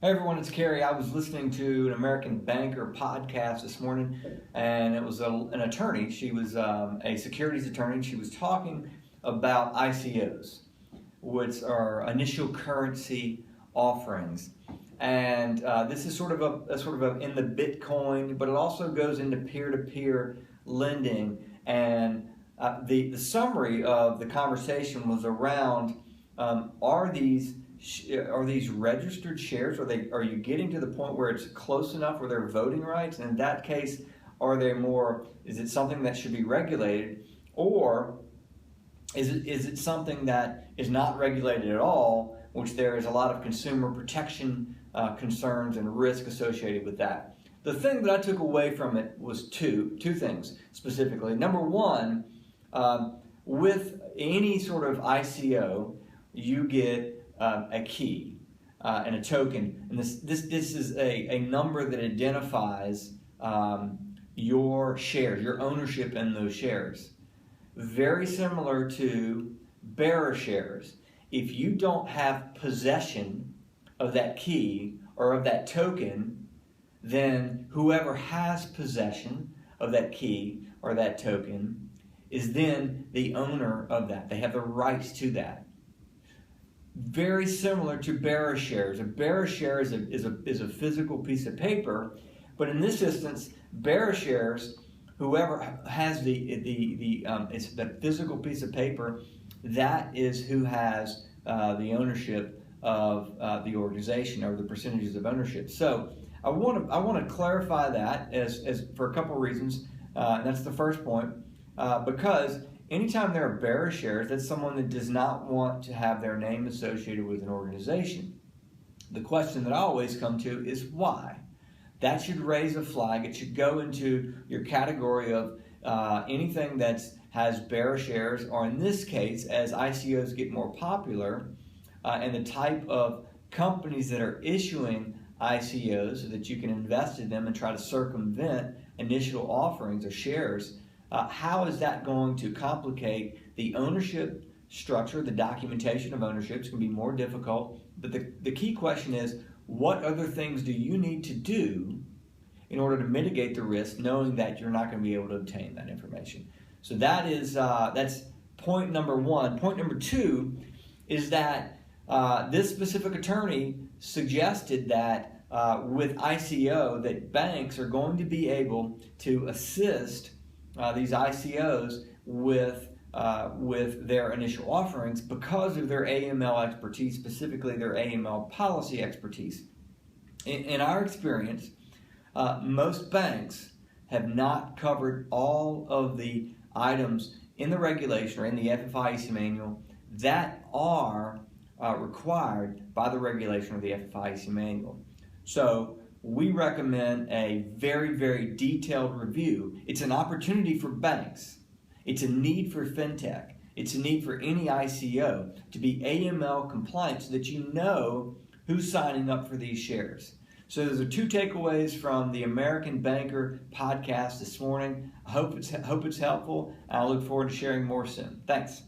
Hey everyone, it's Kerry. I was listening to an American Banker podcast this morning, and it was an attorney. She was a securities attorney. She was talking about ICOs, which are initial currency offerings, and this is sort of a in the Bitcoin, but it also goes into peer-to-peer lending. And the summary of the conversation was around are these registered shares? Are you getting to the point where it's close enough where they're voting rights? And in that case, is it something that should be regulated, or is it something that is not regulated at all, which there is a lot of consumer protection concerns and risk associated with that? The thing that I took away from it was two things specifically. Number one, with any sort of ICO, you get a key and a token, and this is a number that identifies your shares, your ownership in those shares. Very similar to bearer shares. If you don't have possession of that key or of that token, then whoever has possession of that key or that token is then the owner of that. They have the rights to that. Very similar to bearer shares. A bearer share is a physical piece of paper, but in this instance, bearer shares, whoever has it's the physical piece of paper, that is who has the ownership of the organization, or the percentages of ownership. So I want to clarify that as for a couple of reasons, and that's the first point, because anytime there are bearer shares, that's someone that does not want to have their name associated with an organization. The question that I always come to is why? That should raise a flag. It should go into your category of anything that has bearer shares, or in this case, as ICOs get more popular, and the type of companies that are issuing ICOs so that you can invest in them and try to circumvent initial offerings or shares, how is that going to complicate the ownership structure? The documentation of ownership is going to be more difficult. But the key question is, what other things do you need to do in order to mitigate the risk, knowing that you're not going to be able to obtain that information? So that's point number one. Point number two is that this specific attorney suggested that with ICO, that banks are going to be able to assist these ICOs with their initial offerings because of their AML expertise, specifically their AML policy expertise. In our experience, most banks have not covered all of the items in the regulation or in the FFIEC manual that are required by the regulation or the FFIEC manual. So we recommend a very, very detailed review. It's an opportunity for banks. It's a need for fintech. It's a need for any ICO to be AML compliant so that you know who's signing up for these shares. So those are two takeaways from the American Banker podcast this morning. I hope it's helpful. I look forward to sharing more soon. Thanks.